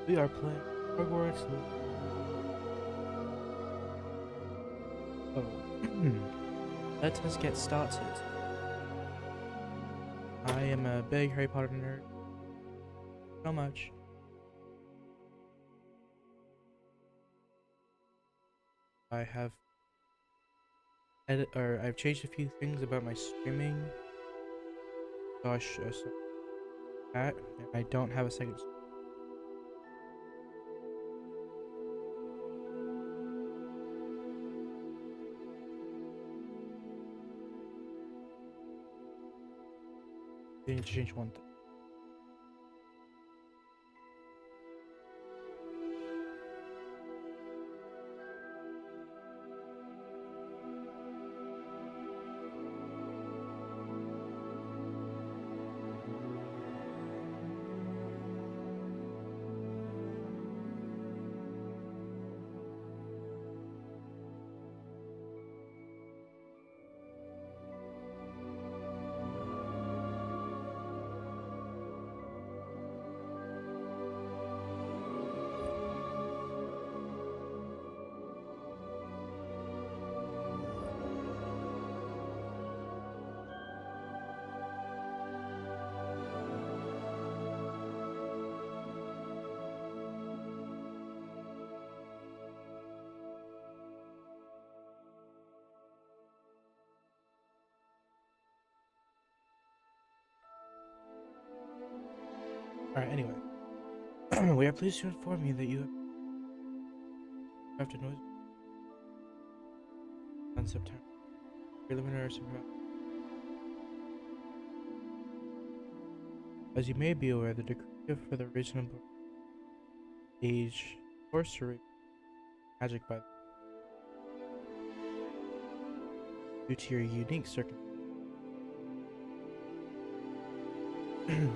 We are playing Hogwarts. Oh, let us get started. I am a big Harry Potter nerd. So much. I have I've changed a few things about my streaming. Gosh, so that, and I don't have a second. I need to change one thing. Alright, anyway. We are pleased to inform you that you have to noise on September. Preliminary surprise. As you may be aware, the decree for the reasonable age sorcery magic by due to your unique circumstances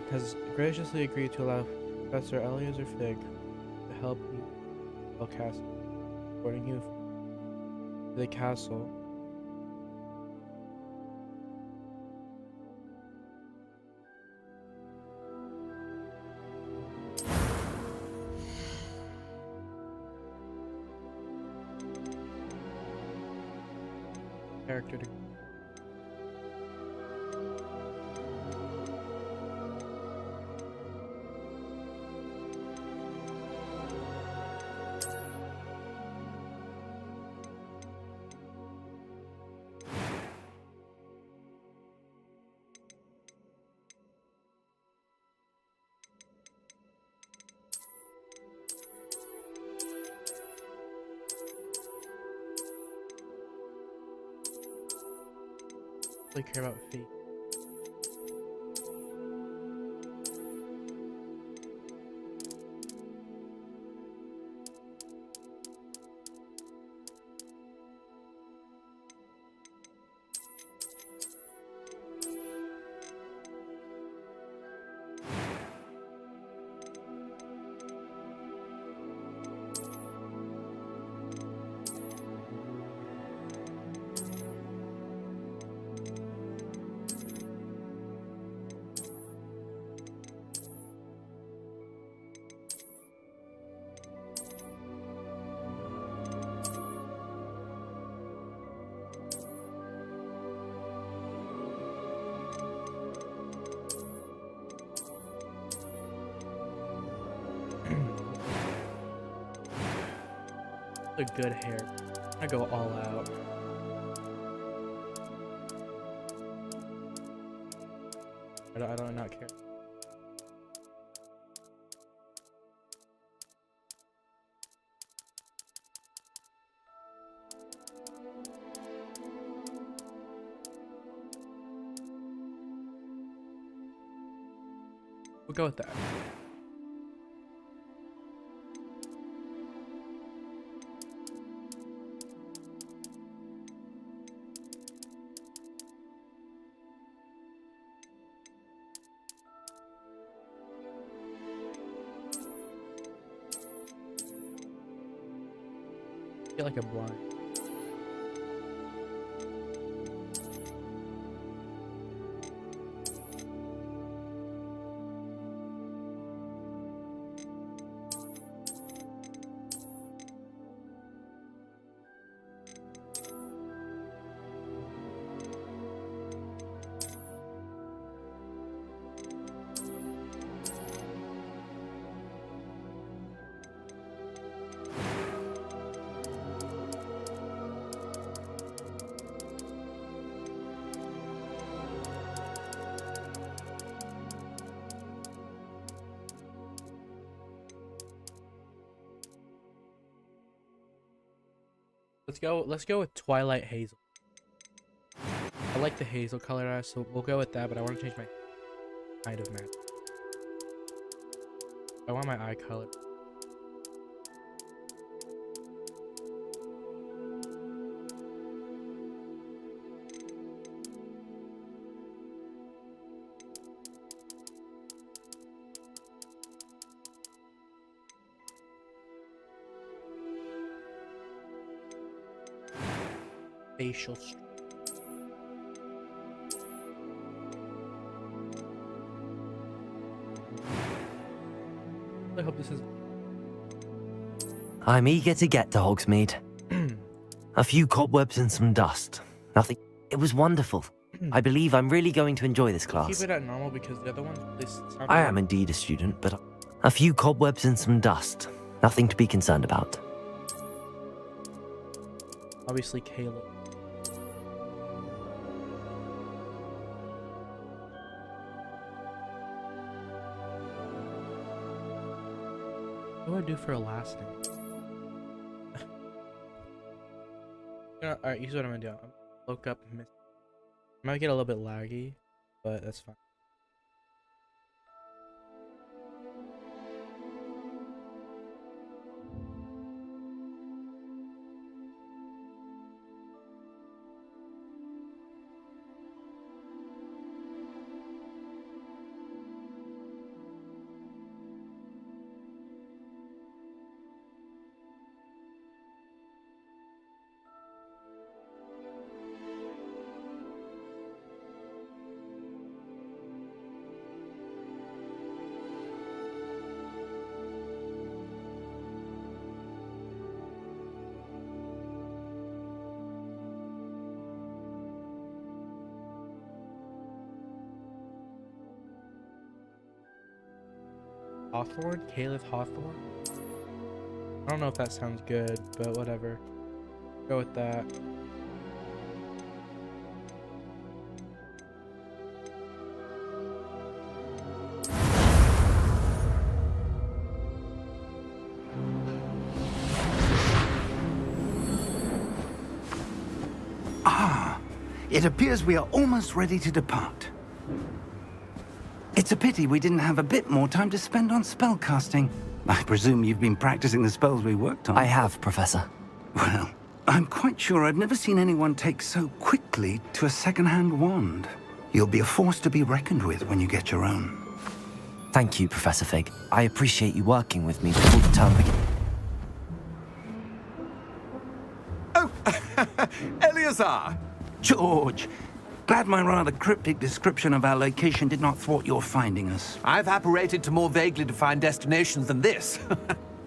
has graciously agreed to allow Professor Eleazar Fig to help you cast, supporting you to the castle. Character to really care about fate. A good hair. I go all out. I don't not care. We'll go with that. I feel like I'm blind. Let's go with Twilight Hazel. I like the hazel color, so we'll go with that. But I want to change my kind of match. I want my eye color. Facial strength. I hope this is. I'm eager to get to Hogsmeade. A few cobwebs and some dust. Nothing. It was wonderful. I believe I'm really going to enjoy this class. Keep it at normal because the other ones. I am indeed a student, but a few cobwebs and some dust. Nothing to be concerned about. Obviously, Caleb. What do I do for a last name? Alright, here's what I'm gonna do. I'm gonna look up. I might get a little bit laggy, but that's fine. Hawthorne? Caleb Hawthorne? I don't know if that sounds good, but whatever. Go with that. It appears we are almost ready to depart. It's a pity we didn't have a bit more time to spend on spellcasting. I presume you've been practicing the spells we worked on. I have, Professor. Well, I'm quite sure I've never seen anyone take so quickly to a second-hand wand. You'll be a force to be reckoned with when you get your own. Thank you, Professor Fig. I appreciate you working with me before the term begins. Oh, Eleazar! George, glad my rather cryptic description of our location did not thwart your finding us. I've apparated to more vaguely defined destinations than this.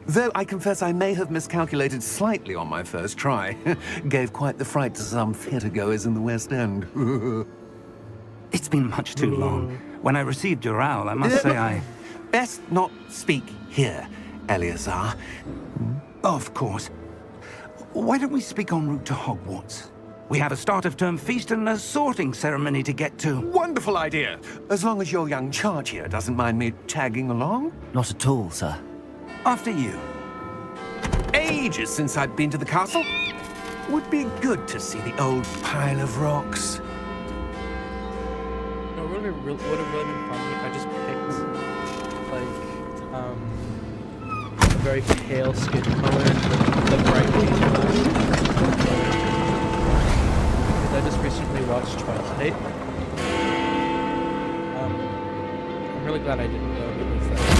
Though I confess I may have miscalculated slightly on my first try. Gave quite the fright to some theatre-goers in the West End. It's been much too long. When I received your owl, I must say I... Best not speak here, Eleazar. Of course. Why don't we speak en route to Hogwarts? We have a start-of-term feast and a sorting ceremony to get to. Wonderful idea! As long as your young charge here doesn't mind me tagging along. Not at all, sir. After you. Ages since I'd been to the castle. Would be good to see the old pile of rocks. No, would have really been funny if I just picked, like, a very pale skin color, the bright hazel. I just recently watched Twilight. I'm really glad I didn't though, because that was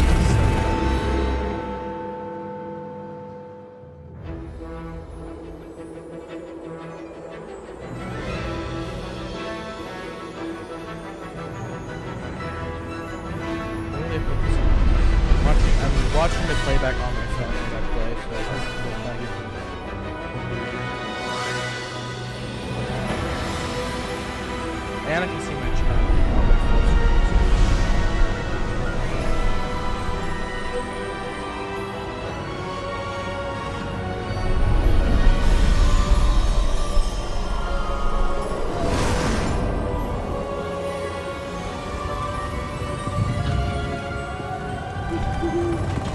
I'm watching the playback on my phone as I play, so it's not even. And I can see my channel.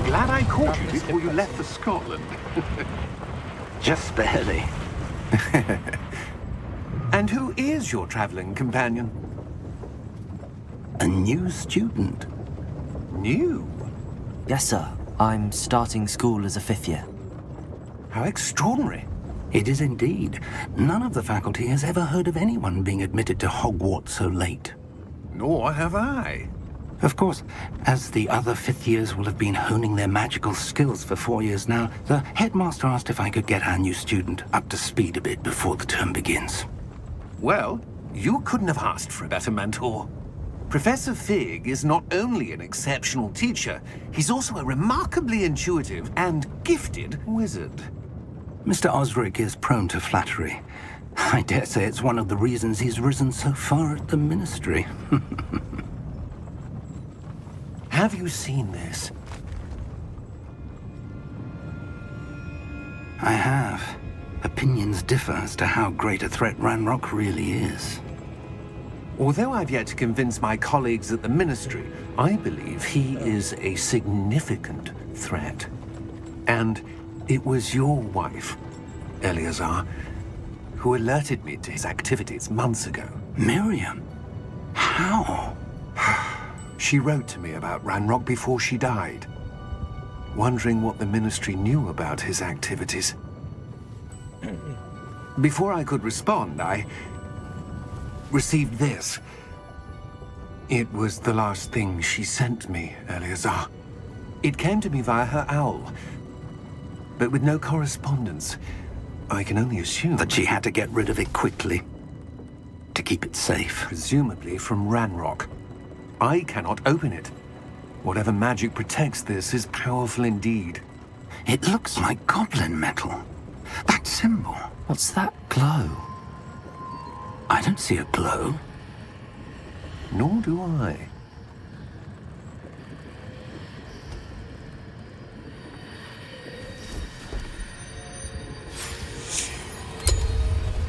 Glad I caught you before you left for Scotland. Just barely. And who is your traveling companion? A new student. New? Yes, sir. I'm starting school as a 5th year. How extraordinary. It is indeed. None of the faculty has ever heard of anyone being admitted to Hogwarts so late. Nor have I. Of course, as the other 5th years will have been honing their magical skills for 4 years now, the headmaster asked if I could get our new student up to speed a bit before the term begins. Well, you couldn't have asked for a better mentor. Professor Fig is not only an exceptional teacher, he's also a remarkably intuitive and gifted wizard. Mr. Osric is prone to flattery. I dare say it's one of the reasons he's risen so far at the Ministry. Have you seen this? I have. Opinions differ as to how great a threat Ranrock really is. Although I've yet to convince my colleagues at the Ministry, I believe he is a significant threat. And it was your wife, Eleazar, who alerted me to his activities months ago. Miriam? How? She wrote to me about Ranrock before she died, wondering what the Ministry knew about his activities. Before I could respond, I received this. It was the last thing she sent me, Eleazar. It came to me via her owl, but with no correspondence. I can only assume That she had to get rid of it quickly. To keep it safe. presumably from Ranrock. I cannot open it. Whatever magic protects this is powerful indeed. It looks like goblin metal. That symbol. What's that glow? I don't see a glow. Nor do I.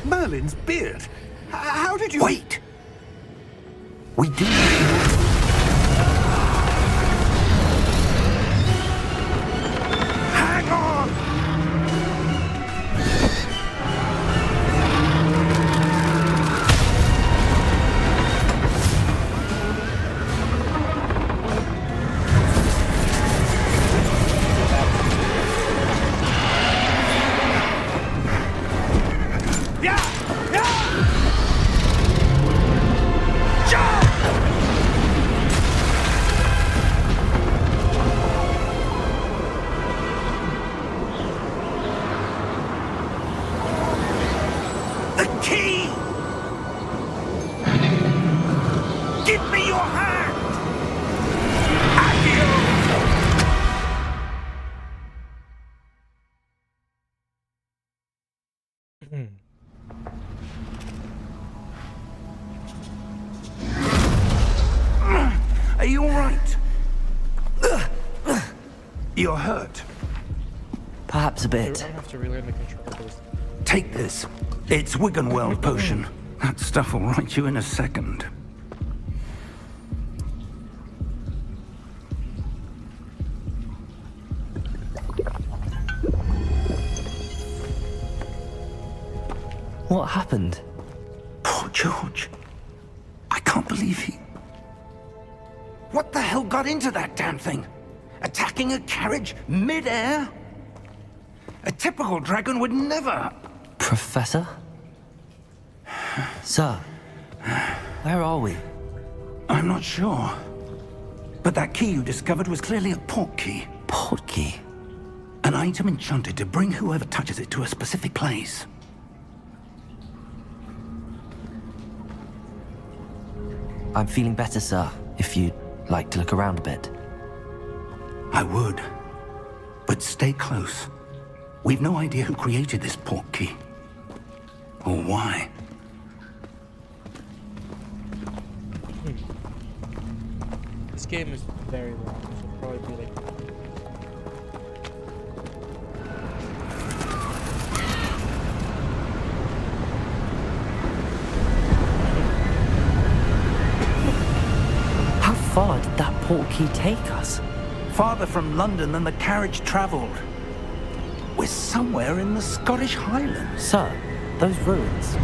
Merlin's beard. How did you... Wait! We do... Hang on! The key! Give me your hand! Are you all right? You're hurt. Perhaps a I bit. have to relearn the controls. Take this. It's Wiggenweld potion. That stuff will right you in a second. What happened? Poor George. I can't believe he... What the hell got into that damn thing? Attacking a carriage mid-air? A typical dragon would never... Professor? Sir, where are we? I'm not sure. But that key you discovered was clearly a port key. Port key? An item enchanted to bring whoever touches it to a specific place. I'm feeling better, sir, if you'd like to look around a bit. I would. But stay close. We've no idea who created this port key. Or why. This game is very long, so it'll probably be like... How far did that port key take us? Farther from London than the carriage traveled. We're somewhere in the Scottish Highlands. Sir, Those ruins.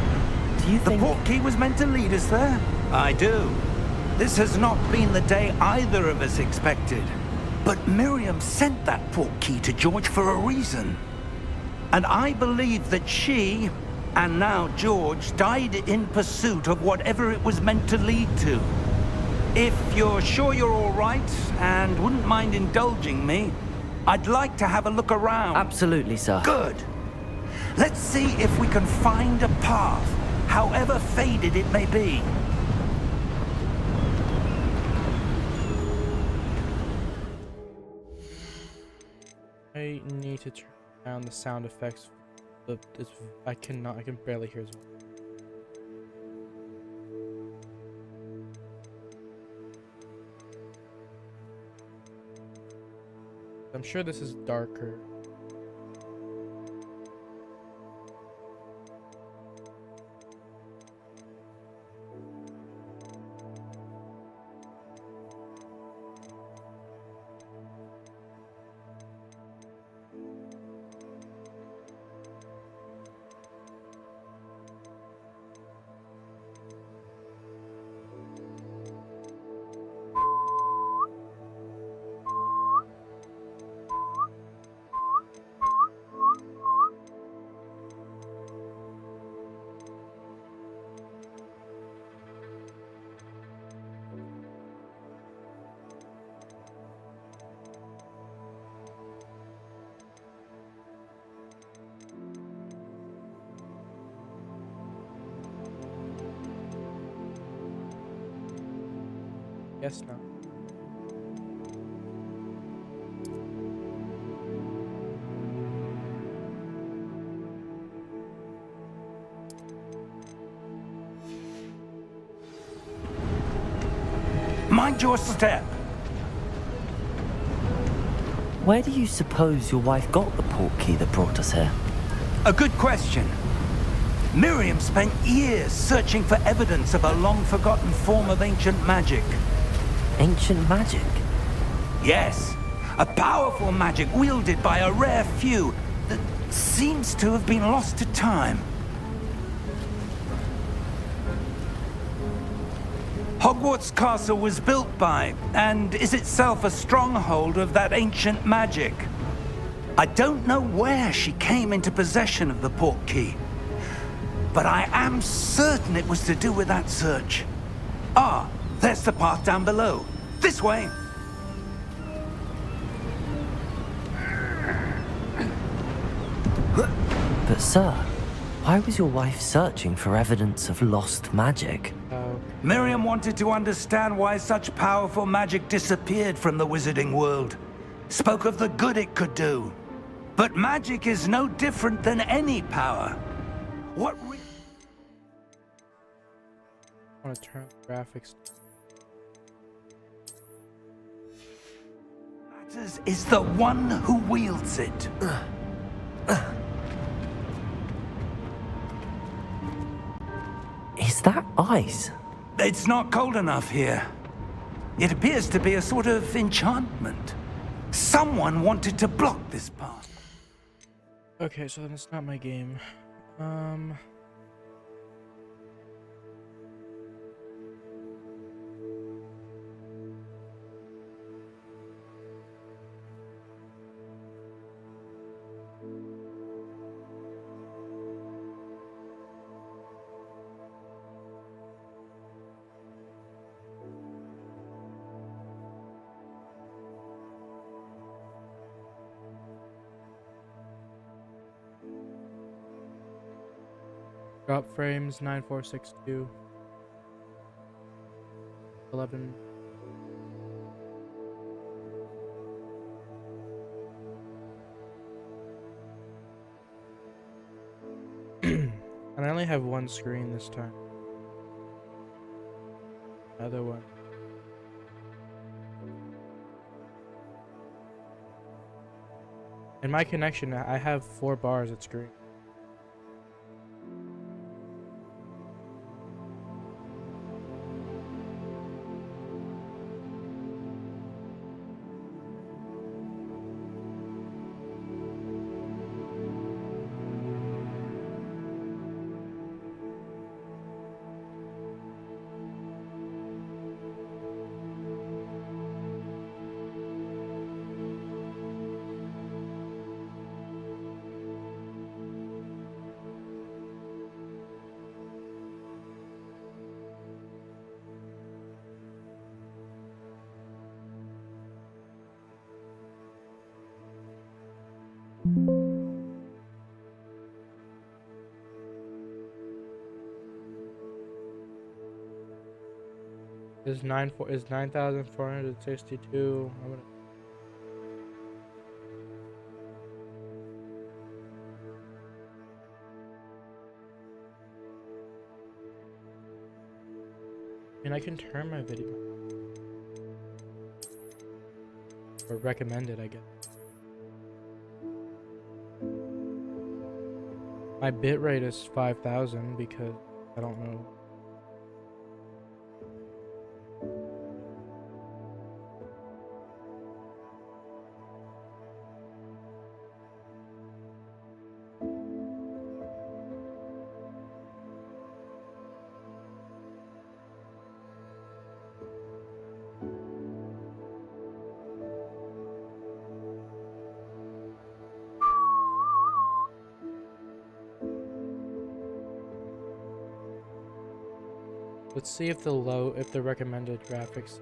Do you The think... portkey was meant to lead us there? I do. This has not been the day either of us expected. But Miriam sent that portkey to George for a reason. And I believe that she, and now George, died in pursuit of whatever it was meant to lead to. If you're sure you're all right, and wouldn't mind indulging me, I'd like to have a look around. Absolutely, sir. Good. Let's see if we can find a path, however faded it may be. I need to turn down the sound effects. I can barely hear it. I'm sure this is darker. Yes, no. Mind your step. Where do you suppose your wife got the portkey that brought us here? A good question. Miriam spent years searching for evidence of a long-forgotten form of ancient magic. Ancient magic? Yes, a powerful magic wielded by a rare few that seems to have been lost to time. Hogwarts Castle was built by, and is itself a stronghold of that ancient magic. I don't know where she came into possession of the portkey, but I am certain it was to do with that search. Ah, there's the path down below. This way. But sir, why was your wife searching for evidence of lost magic? Miriam wanted to understand why such powerful magic disappeared from the wizarding world. Spoke of the good it could do. But magic is no different than any power. What I want to turn the graphics. matters is the one who wields it. Is that ice? It's not cold enough here. It appears to be a sort of enchantment. Someone wanted to block this path. Okay, so then it's not my game. Drop frames 9462 11. And I only have one screen this time. Other one. In my connection, I have 4 bars at screen. Is 9,462. I'm gonna. I mean, I can turn my video or recommend it, I guess. My bitrate is 5,000 because I don't know. Let's see if the recommended graphics.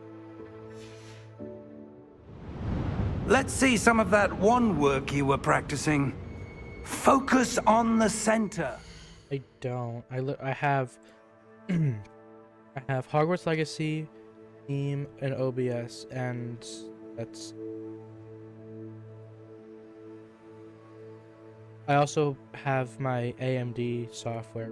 Let's see some of that one work you were practicing. Focus on the center. I don't. I have I have Hogwarts Legacy, Theme, and OBS, and that's. I also have my AMD software.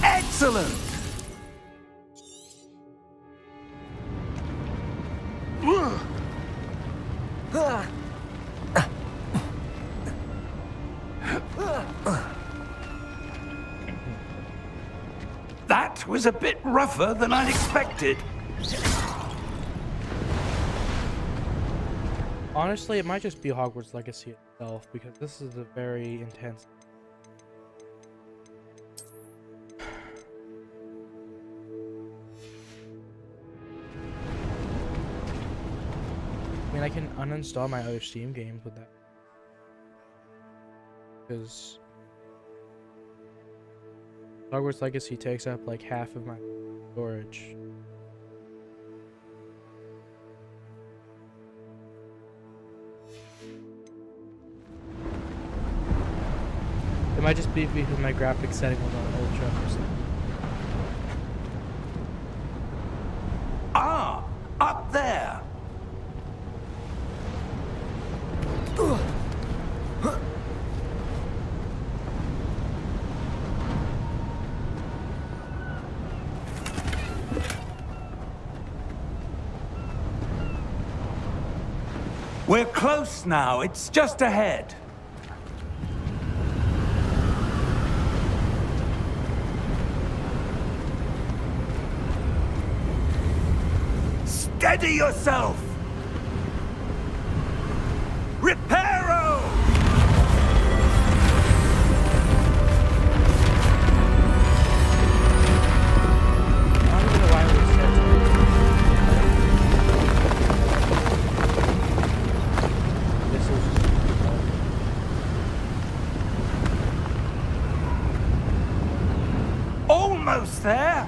Excellent! That was a bit rougher than I'd expected. Honestly, it might just be Hogwarts Legacy itself, because this is a very intense. I mean, I can uninstall my other Steam games with that. Because Hogwarts Legacy takes up like half of my storage. It might just be because my graphics setting was on ultra or something. Ah, up there. We're close now. It's just ahead. Steady yourself! Reparo! I don't know why it was set to this is Almost there!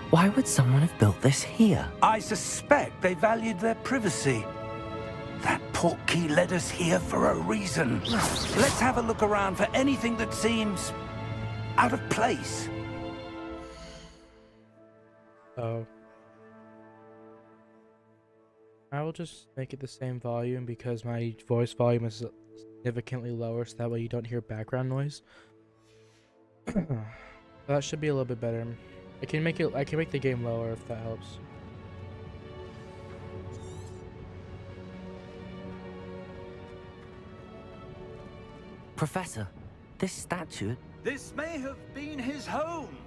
Why would someone have built this here? I suspect they valued their privacy. That portkey led us here for a reason. Let's have a look around for anything that seems out of place. Oh. I will just make it the same volume because my voice volume is significantly lower, so that way you don't hear background noise. That should be a little bit better. I can make the game lower if that helps. Professor, this statue... This may have been his home.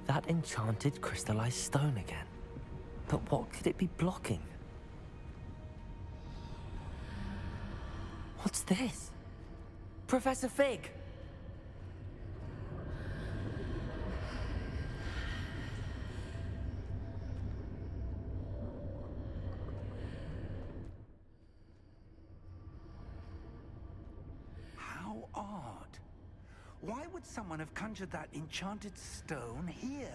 That enchanted crystallized stone again. But what could it be blocking? What's this? Professor Fig! How odd. Why would someone have conjured that enchanted stone here?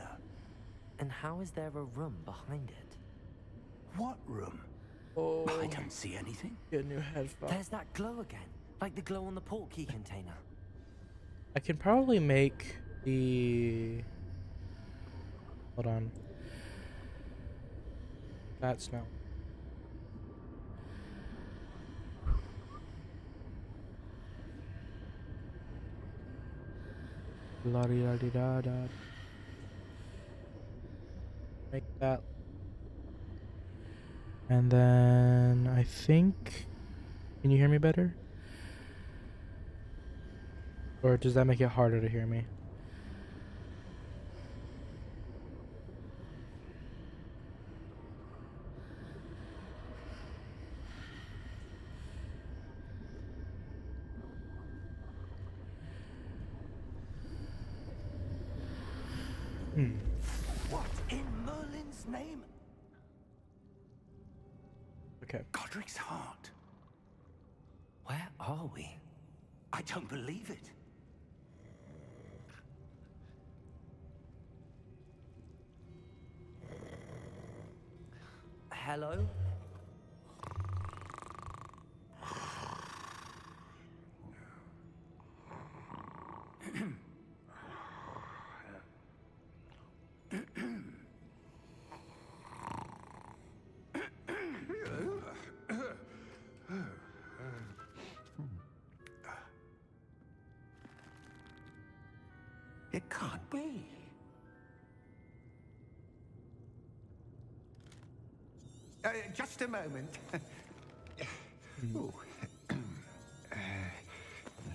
And how is there a room behind it? What room? Oh, I don't see anything. get new headphones. There's that glow again, like the glow on the portkey container. I can probably make the... Hold on. That smell. La di da di da da. Make that. And then I think... Can you hear me better? Or does that make it harder to hear me? What in Merlin's name? Okay. Godric's heart. Where are we? I don't believe it. Hello? It can't be. Just a moment. Ooh.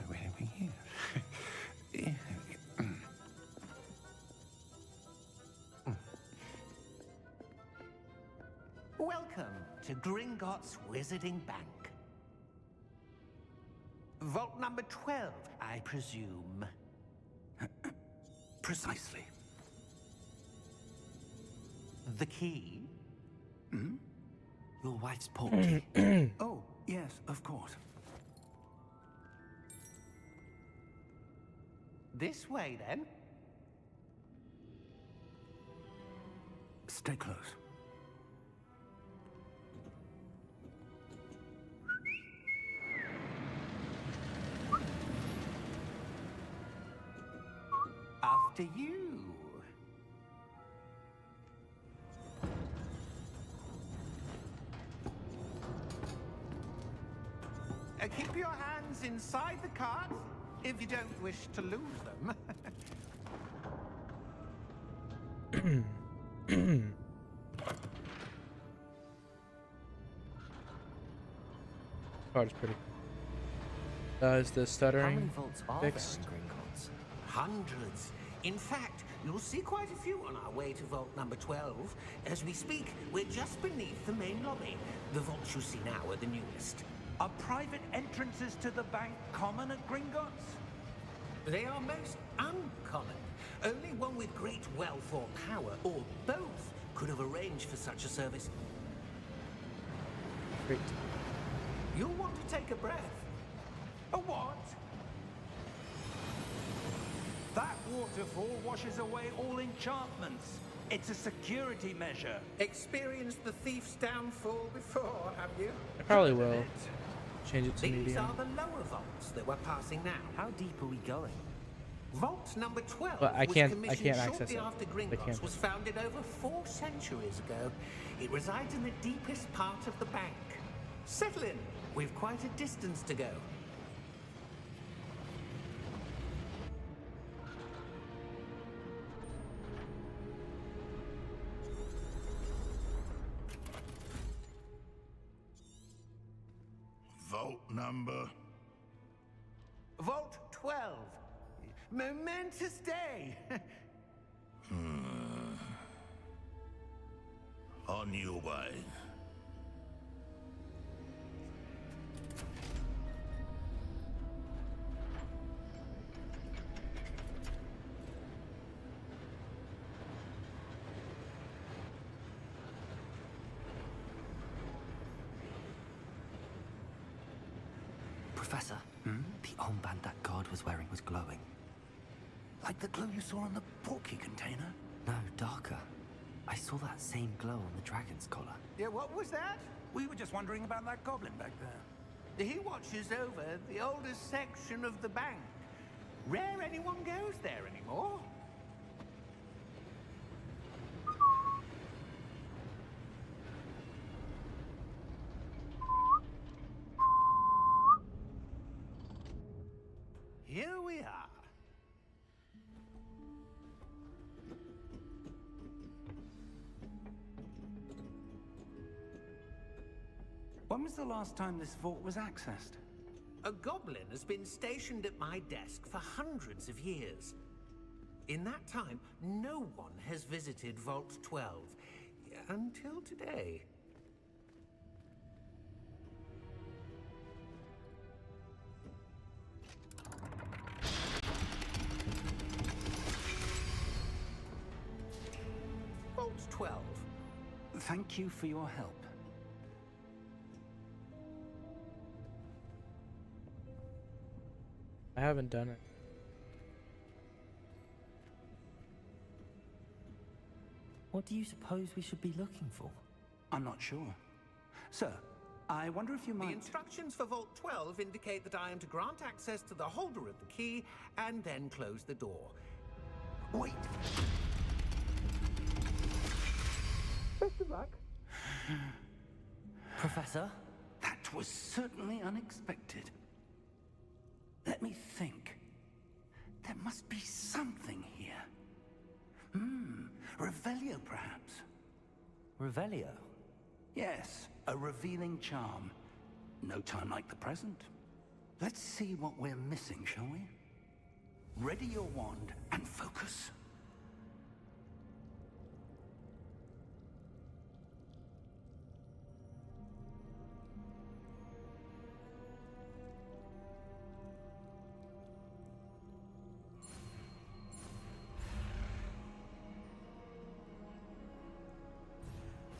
Where are we here? Welcome to Gringotts Wizarding Bank. Vault number 12, I presume. Precisely. The key? Your wife's portkey. Oh, yes, of course. This way, then. Stay close. After you. Keep your hands inside the cart if you don't wish to lose them. Card's pretty cool. Is the How stuttering many vaults are there in fixed? Gringotts? Hundreds. In fact, you'll see quite a few on our way to vault number 12. As we speak, we're just beneath the main lobby. The vaults you see now are the newest. Are private entrances to the bank common at Gringotts? They are most uncommon. Only one with great wealth or power, or both, could have arranged for such a service. Great. You'll want to take a breath. A what? That waterfall washes away all enchantments. It's a security measure. Experienced the thief's downfall before, have you? I probably will change it to These medium. are the lower vaults that we're passing now. How deep are we going? Vault number 12 But I was can't commissioned access shortly it. after They Gringotts can't. was founded over 4 centuries ago. It resides in the deepest part of the bank. Settle in. We've quite a distance to go. Vault number. Vault 12. Momentous day. On your way. Professor, the armband that guard was wearing was glowing. Like the glow you saw on the porky container? No, darker. I saw that same glow on the dragon's collar. Yeah, what was that? We were just wondering about that goblin back there. He watches over the oldest section of the bank. Rare anyone goes there anymore. Here we are. When was the last time this vault was accessed? A goblin has been stationed at my desk for hundreds of years. In that time, no one has visited Vault 12 until today. Vault 12. Thank you for your help. I haven't done it. What do you suppose we should be looking for? I'm not sure. Sir, I wonder if you The might... instructions for Vault 12 indicate that I am to grant access to the holder of the key and then close the door. Wait! Best of luck. Professor? That was certainly unexpected. Let me think. There must be something here. Revelio, perhaps? Revelio? Yes, a revealing charm. No time like the present. Let's see what we're missing, shall we? Ready your wand and focus.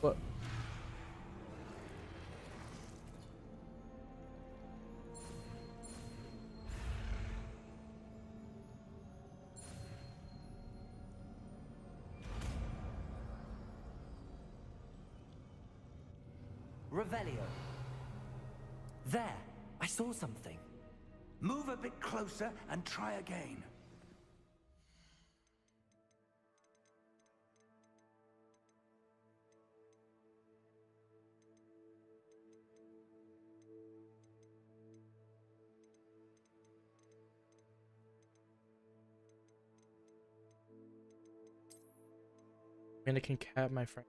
What? Revelio. There! I saw something. Move a bit closer and try again. I mean, I can cap my friend.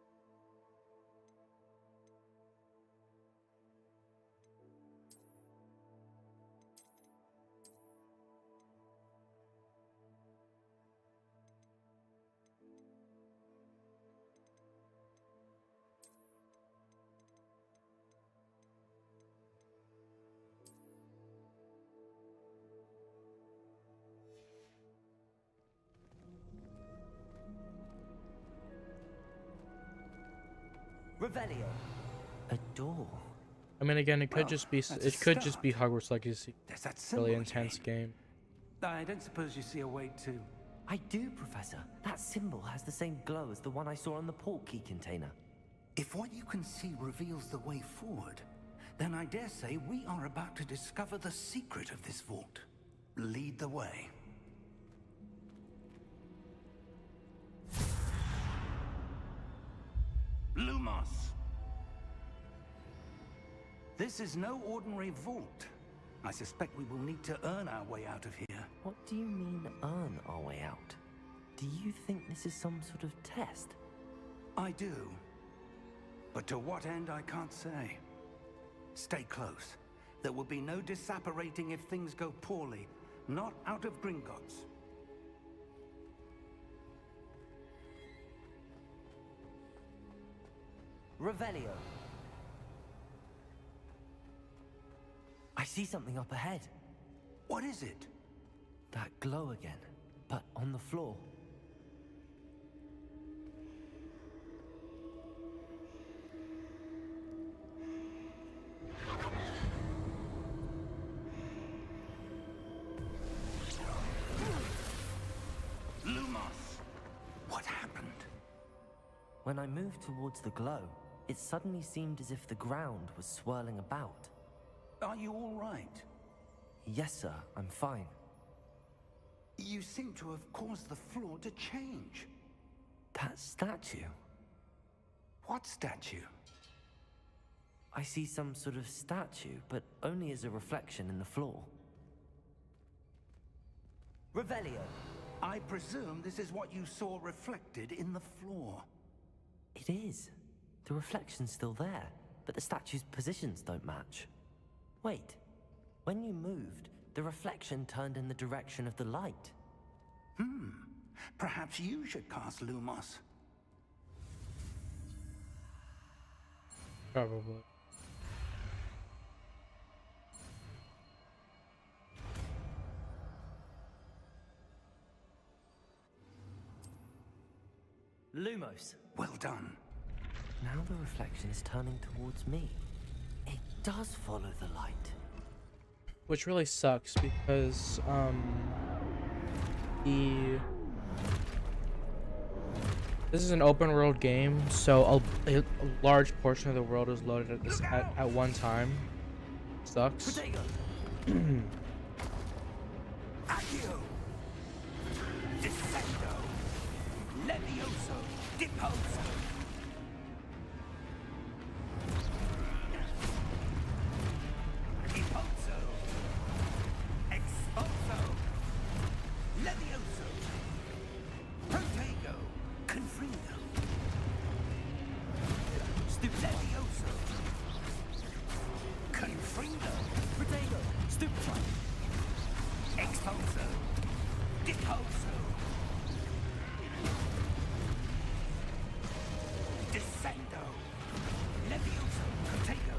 Revelio. A door. I mean, again, it could Well, just be that's a it could just start. be Hogwarts Legacy. There's that symbol Really intense again. game. I don't suppose you see a way to... I do, Professor. That symbol has the same glow as the one I saw on the port key container. If what you can see reveals the way forward, then I dare say we are about to discover the secret of this vault. Lead the way. Lumos! This is no ordinary vault. I suspect we will need to earn our way out of here. What do you mean, earn our way out? Do you think this is some sort of test? I do. But to what end, I can't say. Stay close. There will be no disapparating if things go poorly. Not out of Gringotts. Revelio. I see something up ahead. What is it? That glow again, but on the floor. When I moved towards the glow, it suddenly seemed as if the ground was swirling about. Are you all right? Yes, sir, I'm fine. You seem to have caused the floor to change. That statue? What statue? I see some sort of statue, but only as a reflection in the floor. Revelio! I presume this is what you saw reflected in the floor. It is. The reflection's still there, but the statue's positions don't match. Wait. When you moved, the reflection turned in the direction of the light. Perhaps you should cast Lumos. Probably. Lumos! Well done. Now the reflection is turning towards me. It does follow the light. Which really sucks because this is an open world game, so a large portion of the world is loaded at one time. Sucks. Accio! Descendo! Levioso! Deposo! Deposo! Expulso! Levioso! Protego! Confringo! Levioso! Confringo! Protego! Stupefy! Expulso! Deposo! Descendo! Levioso! Protego!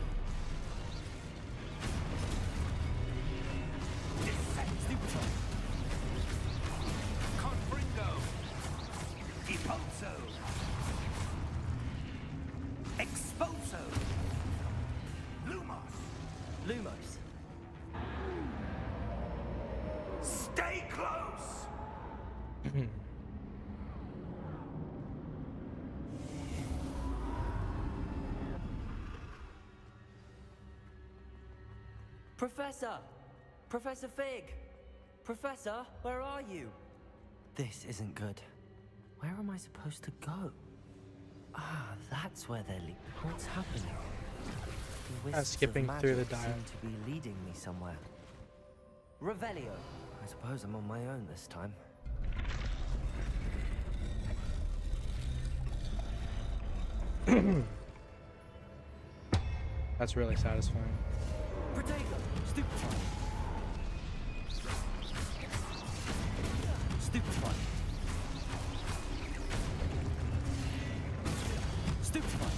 Descendo! Confringo! Deposo! Expulso! Lumos! Lumos! Stay close! Professor! Professor Fig! Professor, where are you? This isn't good. Where am I supposed to go? Ah, that's where they're leading. What's happening? The wisps of skipping through the magic dial. seem to be leading me somewhere. Revelio! I suppose I'm on my own this time. That's really satisfying. Protego! Stupefy! Stupefy! Stupefy!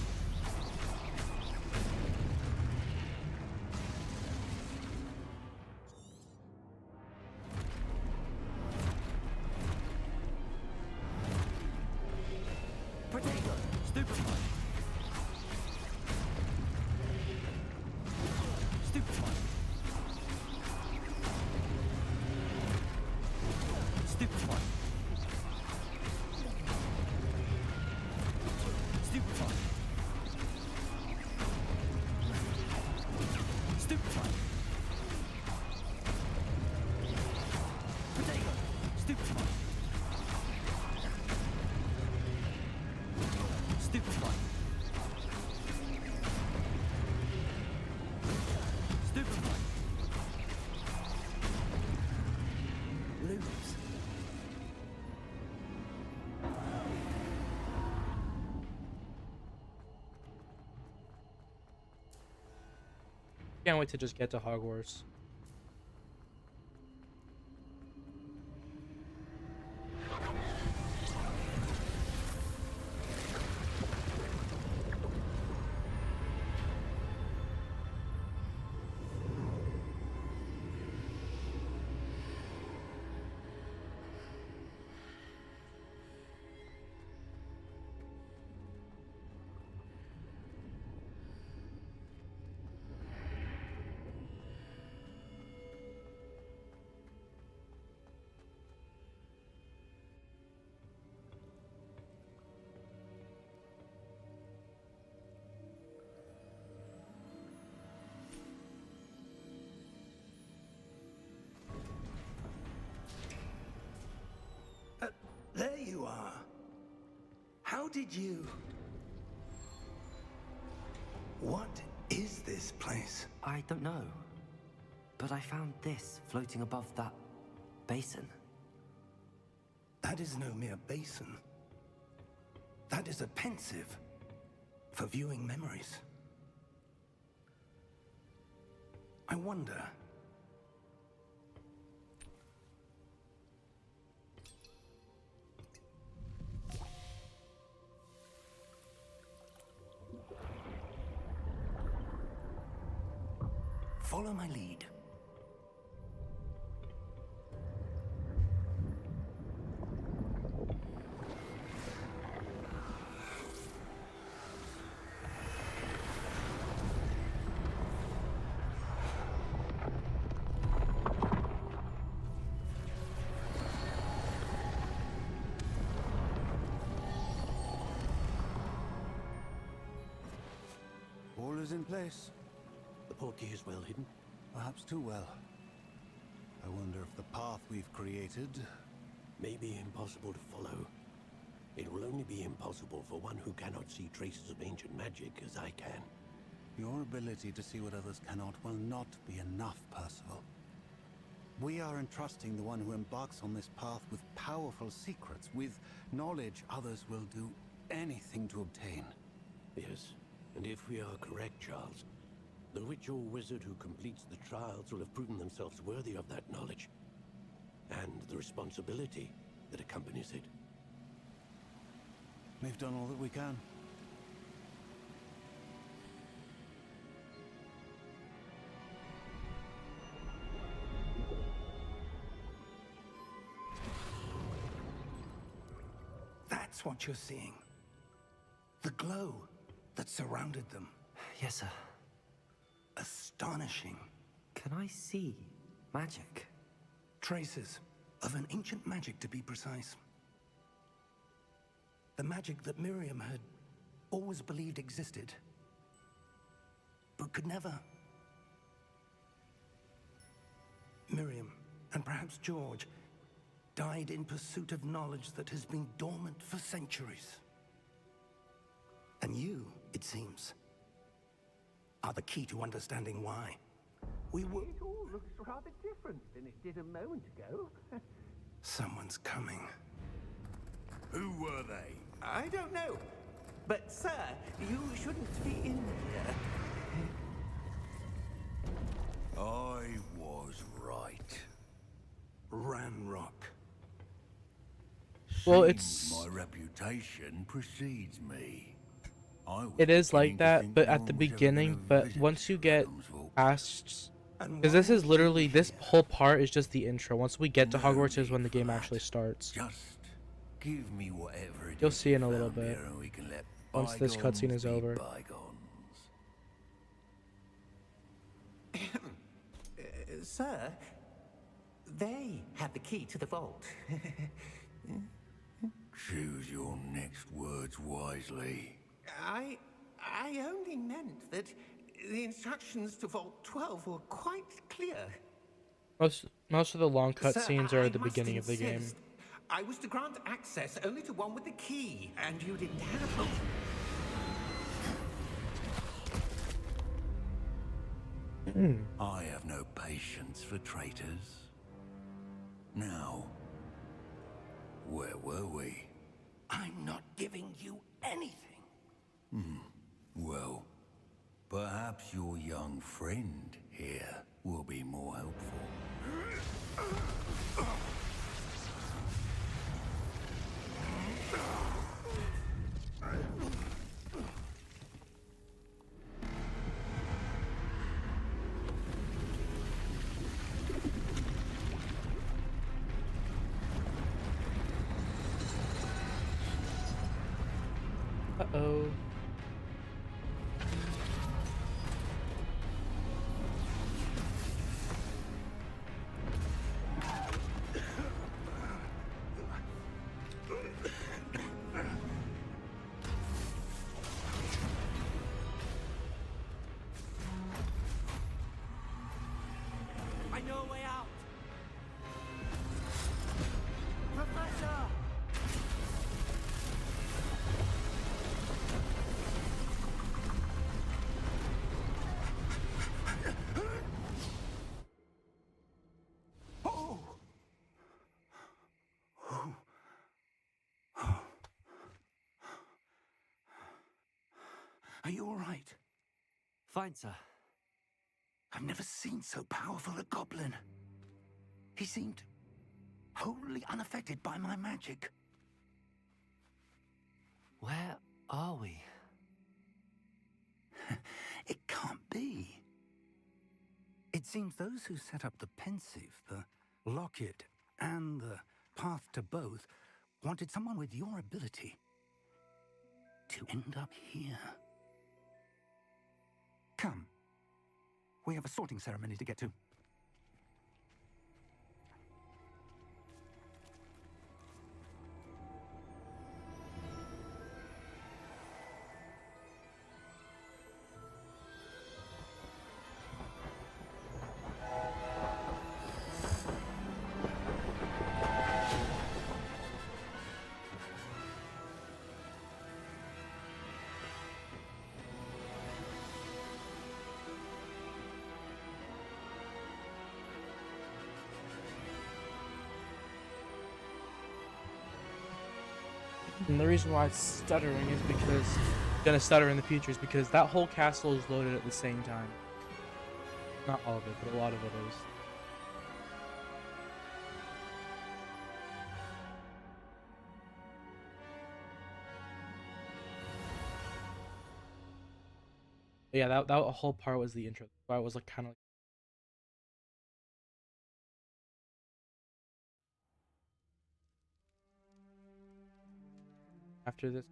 Protego! Stupefy! Stupefy! Stupefy! Stupefy! Stupefy! Protego! Stupefy! Stupefy! Stupefy! Lumos. Can't wait to just get to Hogwarts. How did you... What is this place? I don't know. But I found this floating above that basin. That is no mere basin. That is a pensive for viewing memories. I wonder... Follow my lead. All is in place. The portkey is well hidden. Perhaps too well. I wonder if the path we've created... May be impossible to follow. It will only be impossible for one who cannot see traces of ancient magic as I can. Your ability to see what others cannot will not be enough, Percival. We are entrusting the one who embarks on this path with powerful secrets, with knowledge others will do anything to obtain. Yes, and if we are correct, Charles, the witch or wizard who completes the trials will have proven themselves worthy of that knowledge, and the responsibility that accompanies it. We've done all that we can. That's what you're seeing. The glow that surrounded them. Yes, sir. Astonishing. Can I see magic? Traces of an ancient magic, to be precise. The magic that Miriam had always believed existed, but could never. Miriam, and perhaps George, died in pursuit of knowledge that has been dormant for centuries. And you, it seems, are the key to understanding why. We were... It all looks rather different than it did a moment ago. Someone's coming. Who were they? I don't know. But, sir, you shouldn't be in here. I was right. Ranrock. Well, Seems it's- my reputation precedes me. I was It is like beginning to that, think but no at the one's ever beginning, gonna but visit once you get Townsville. past... And Because this why is literally, are this we here? whole part is just the intro. Once we get to No Hogwarts is need when the for game that. actually starts. Just give me whatever it You'll is see you in a little found bit, here and we can let once this bygones cutscene is be over. bygones. Sir, they have the key to the vault. Choose your next words wisely. I only meant that the instructions to Vault 12 were quite clear. Most of the long Sir, cutscenes are I at the must beginning of the game. insist. I was to grant access only to one with the key, and you didn't have... I have no patience for traitors. Now, where were we? I'm not giving you anything. Well, perhaps your young friend here will be more helpful. Uh-oh. I know a way out! Professor! you all right? Fine, sir. I've never seen so powerful a goblin. He seemed wholly unaffected by my magic. Where are we? It can't be. It seems those who set up the pensive, the locket, and the path to both wanted someone with your ability to end up here. Come. We have a sorting ceremony to get to. And the reason why it's stuttering is because gonna stutter in the future is because that whole castle is loaded at the same time. Not all of it, but a lot of it is. But yeah, that whole part was the intro. Why it was like kind of like after this.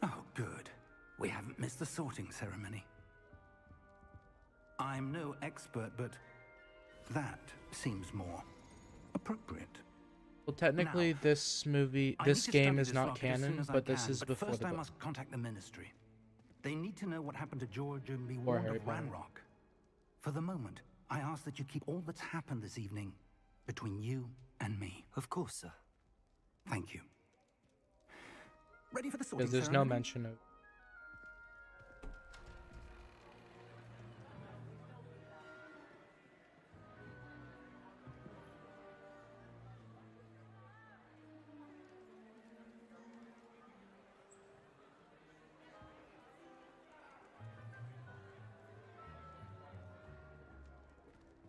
Oh, good. We haven't missed the sorting ceremony. I'm no expert, but that seems more appropriate. Well, technically, Now, this I game need to is study not locket as soon canon, as I but this can, is but before first the I book. must contact the Ministry. They need to know what happened to George and be Or warned Harry of Potter. Ranrock. For the moment, I ask that you keep all that's happened this evening between you and me. Of course, sir. Thank you. Ready for the sorting Because there's ceremony? no mention of.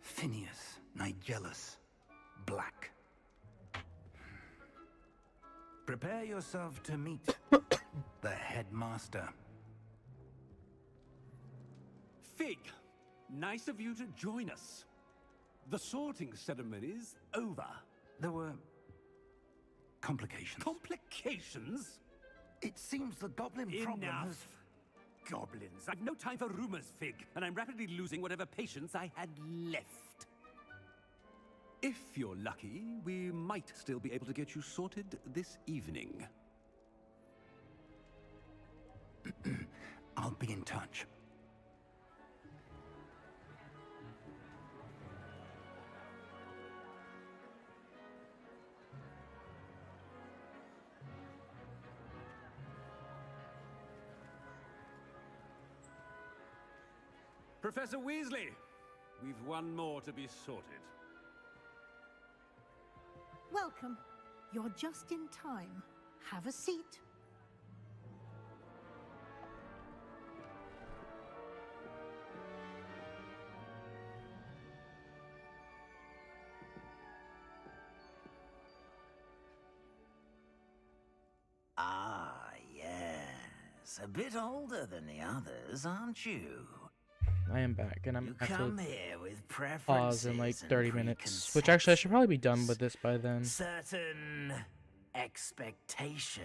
Phineas, Nigellus, Black. Prepare yourself to meet the headmaster. Fig, nice of you to join us. The sorting ceremony's over. There were complications. Complications? It seems the goblin problem has... Enough. Goblins. I've no time for rumors, Fig, and I'm rapidly losing whatever patience I had left. If you're lucky, we might still be able to get you sorted this evening. I'll be in touch. Professor Weasley, we've one more to be sorted. Welcome. You're just in time. Have a seat. Ah, yes. A bit older than the others, aren't you? I am back, and I'm You have come to here with pause in like preferences and 30 minutes. Which actually, I should probably be done with this by then. certain expectations.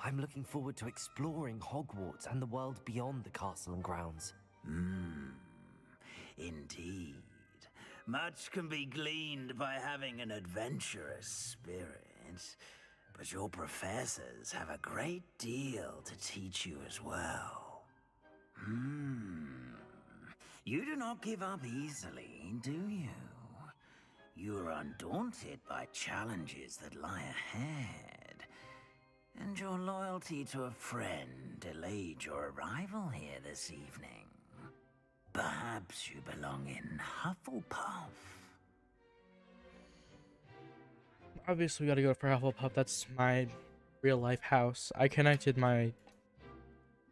I'm looking forward to exploring Hogwarts and the world beyond the castle and grounds. Indeed. Much can be gleaned by having an adventurous spirit, but your professors have a great deal to teach you as well. You do not give up easily, do you? You are undaunted by challenges that lie ahead, and your loyalty to a friend delayed your arrival here this evening. Perhaps you belong in Hufflepuff. obviously we gotta go for Hufflepuff. That's my real life house. I connected my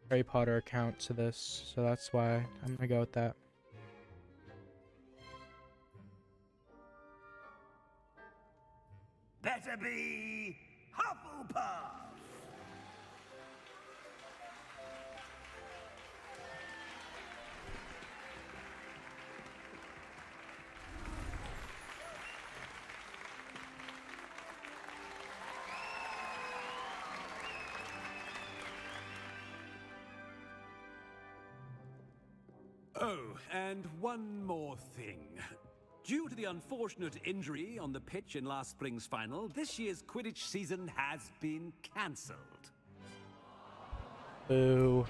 Harry Potter account to this, so that's why I'm gonna go with that. Better be Hufflepuff! Oh, and one more thing. Due to the unfortunate injury on the pitch in last spring's final, this year's Quidditch season has been cancelled. Boo.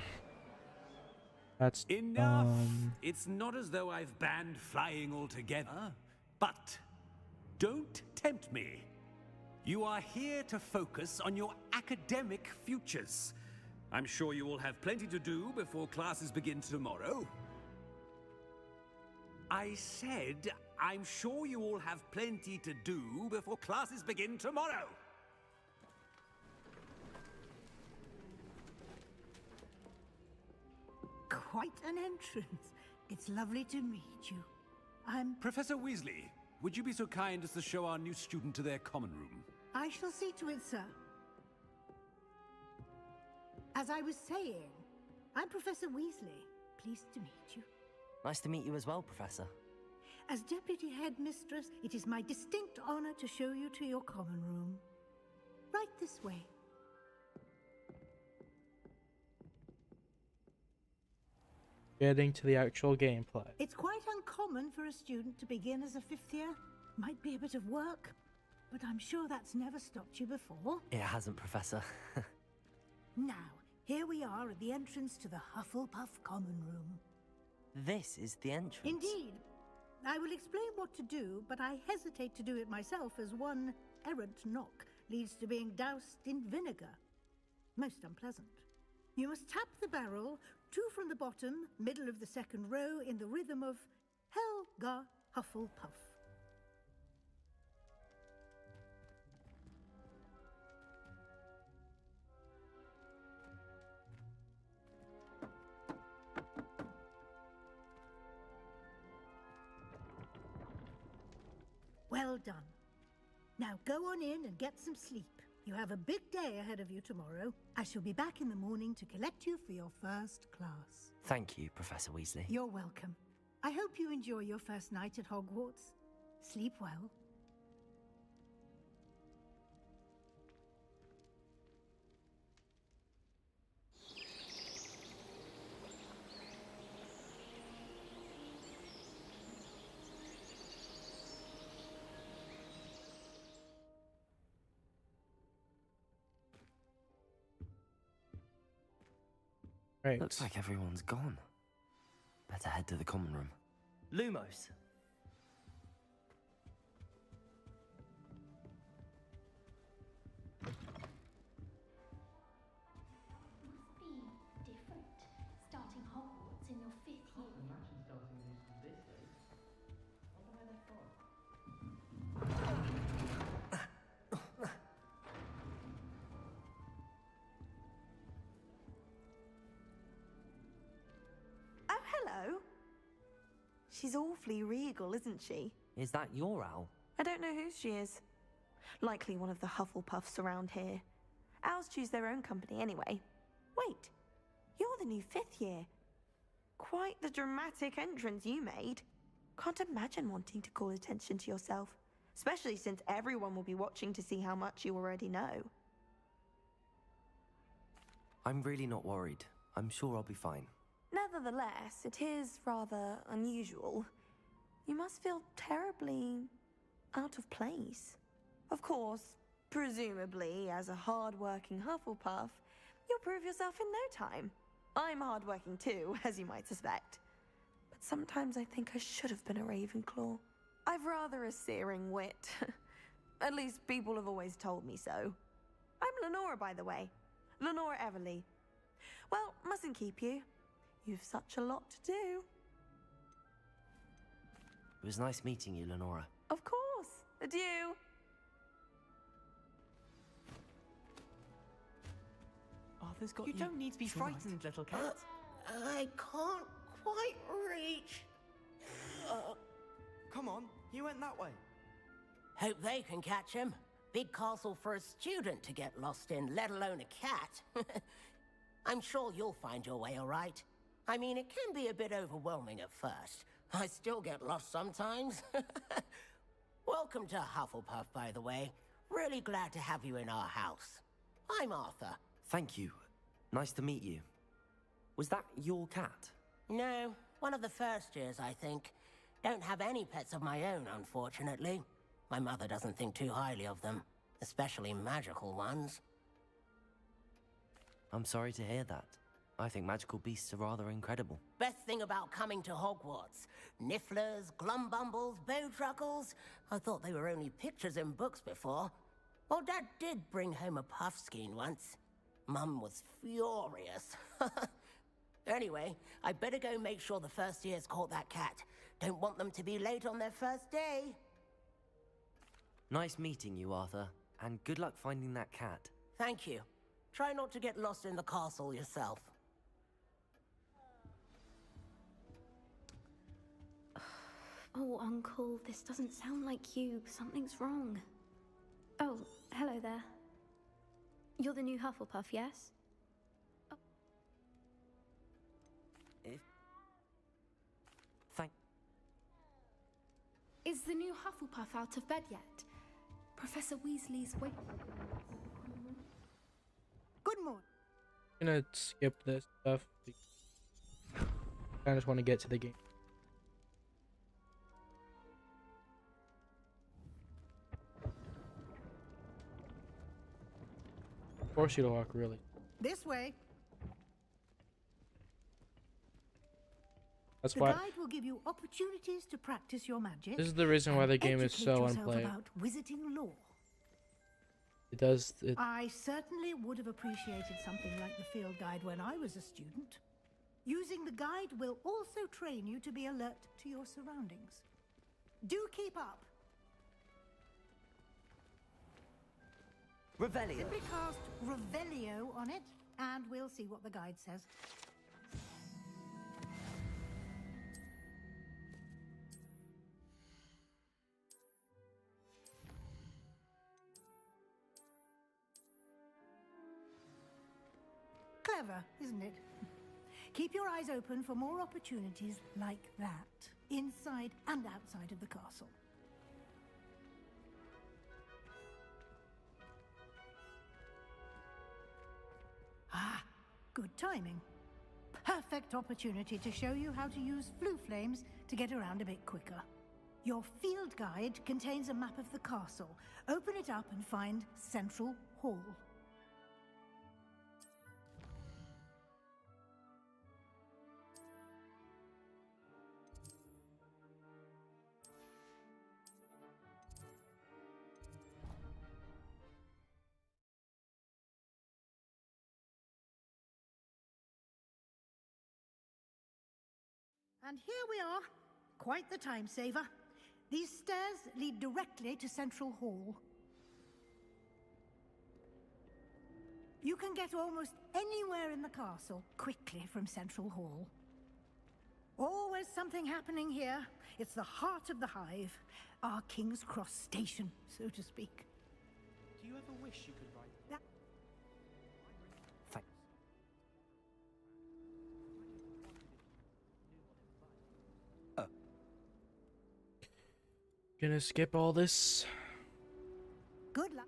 That's Enough! It's not as though I've banned flying altogether, but don't tempt me. You are here to focus on your academic futures. I'm sure you will have plenty to do before classes begin tomorrow. I said, I'm sure you all have plenty to do before classes begin tomorrow. Quite an entrance. It's lovely to meet you. I'm... Professor Weasley, would you be so kind as to show our new student to their common room? I shall see to it, sir. As I was saying, I'm Professor Weasley. Pleased to meet you. Nice to meet you as well, Professor. As Deputy Headmistress, it is my distinct honor to show you to your common room. Right this way. Getting to the actual gameplay. It's quite uncommon for a student to begin as a fifth year. Might be a bit of work, but I'm sure that's never stopped you before. It hasn't, Professor. Now, here we are at the entrance to the Hufflepuff common room. This is the entrance. Indeed. I will explain what to do, but I hesitate to do it myself as one errant knock leads to being doused in vinegar. Most unpleasant. You must tap the barrel, 2 from the bottom, middle of the second row, in the rhythm of Helga Hufflepuff. Well done. Now go on in and get some sleep. You have a big day ahead of you tomorrow. I shall be back in the morning to collect you for your first class. Thank you, Professor Weasley. You're welcome. I hope you enjoy your first night at Hogwarts. Sleep well. Right. Looks like everyone's gone. Better head to the common room. Lumos! Must be different, starting Hogwarts in your 5th year. Oh, hello. She's awfully regal, isn't she? Is that your owl? I don't know who she is. Likely one of the Hufflepuffs around here. Owls choose their own company anyway. Wait, you're the new 5th year. Quite the dramatic entrance you made. Can't imagine wanting to call attention to yourself, especially since everyone will be watching to see how much you already know. I'm really not worried. I'm sure I'll be fine. Nevertheless, it is rather unusual. You must feel terribly out of place. Of course, presumably, as a hard-working Hufflepuff, you'll prove yourself in no time. I'm hard-working too, as you might suspect. But sometimes I think I should have been a Ravenclaw. I've rather a searing wit. At least people have always told me so. I'm Lenora, by the way. Lenora Everly. Well, mustn't keep you. You've such a lot to do. It was nice meeting you, Lenora. Of course. Adieu. Arthur's got You don't need to be frightened, little cat. I can't quite reach. Come on, you went that way. Hope they can catch him. Big castle for a student to get lost in, let alone a cat. I'm sure you'll find your way all right. I mean, it can be a bit overwhelming at first. I still get lost sometimes. Welcome to Hufflepuff, by the way. Really glad to have you in our house. I'm Arthur. Thank you. Nice to meet you. Was that your cat? No, one of the first years, I think. Don't have any pets of my own, unfortunately. My mother doesn't think too highly of them, especially magical ones. I'm sorry to hear that. I think magical beasts are rather incredible. Best thing about coming to Hogwarts. Nifflers, Glumbumbles, Bowtruckles. I thought they were only pictures in books before. Well, Dad did bring home a Puffskein once. Mum was furious. Anyway, I better go make sure the first years caught that cat. Don't want them to be late on their first day. Nice meeting you, Arthur. And good luck finding that cat. Thank you. Try not to get lost in the castle yourself. Oh, Uncle, this doesn't sound like you. Something's wrong. Oh, hello there. You're the new Hufflepuff, yes? Oh. Is the new Hufflepuff out of bed yet? Professor Weasley's waiting. Good morning. I'm gonna skip this stuff. I just want to get to the game. Force you to walk, really. This way. That's the why. guide will give you opportunities to practice your magic. This is the reason why the game is so educate yourself unplayable. about wizarding lore. It does. I certainly would have appreciated something like the field guide when I was a student. Using the guide will also train you to be alert to your surroundings. Do keep up. Revelio. Simply cast Revelio on it, and we'll see what the guide says. Clever, isn't it? Keep your eyes open for more opportunities like that, inside and outside of the castle. Ah, good timing. Perfect opportunity to show you how to use flue flames to get around a bit quicker. Your field guide contains a map of the castle. Open it up and find Central Hall. And here we are. Quite the time saver. These stairs lead directly to Central Hall. You can get almost anywhere in the castle quickly from Central Hall. Always something happening here. It's the heart of the Hive. Our King's Cross station, so to speak. Do you ever wish you could write that? Thanks. Gonna skip all this. Good luck.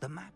The map.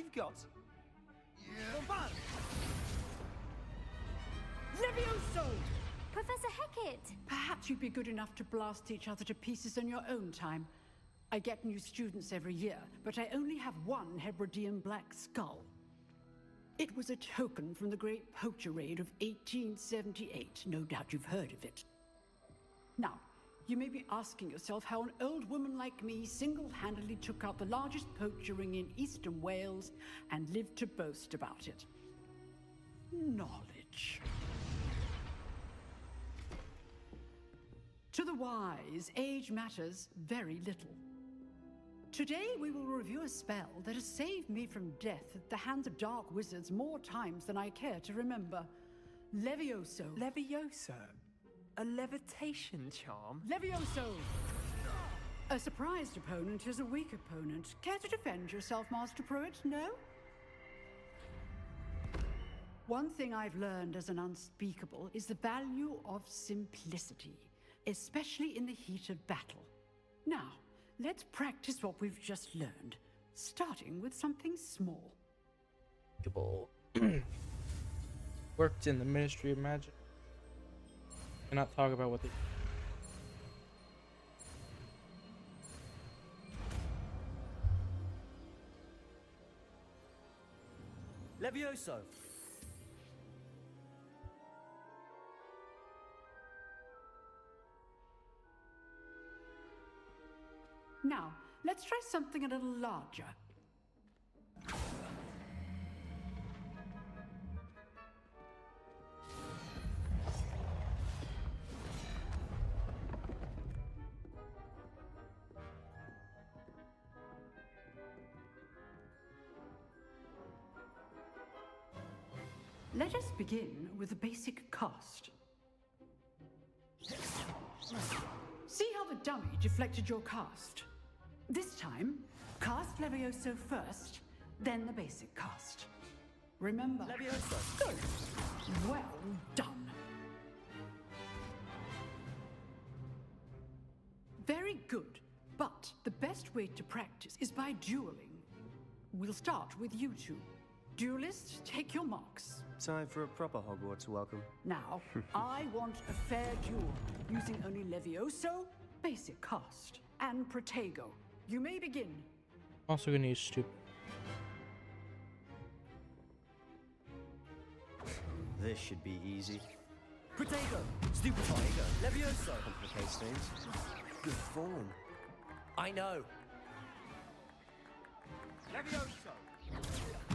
you've got? Levioso! Professor Hecat! Perhaps you'd be good enough to blast each other to pieces in your own time. I get new students every year, but I only have one Hebridean black skull. It was a token from the Great Poacher Raid of 1878. No doubt you've heard of it. Now, you may be asking yourself how an old woman like me single-handedly took out the largest poacher ring in eastern Wales and lived to boast about it. Knowledge. To the wise, age matters very little. Today we will review a spell that has saved me from death at the hands of dark wizards more times than I care to remember. Levioso. Levioso? A levitation charm? Levioso! A surprised opponent is a weak opponent. Care to defend yourself, Master Pruitt? No? One thing I've learned as an unspeakable is the value of simplicity, especially in the heat of battle. Now, let's practice what we've just learned, starting with something small. Worked in the Ministry of Magic. Cannot talk about what they... Levioso! Now, let's try something a little larger. Let us begin with a basic cast. See how the dummy deflected your cast? This time, cast Levioso first, then the basic cast. Remember... Levioso! Good! Well done! Very good, but the best way to practice is by dueling. We'll start with you two. Duelists, take your marks. Time for a proper Hogwarts welcome. Now, I want a fair duel, using only Levioso, basic cast, and Protego. You may begin. Also gonna use stupid. This should be easy. Protego! Stupefy! Levioso! Complicates things. Good form. I know! Levioso!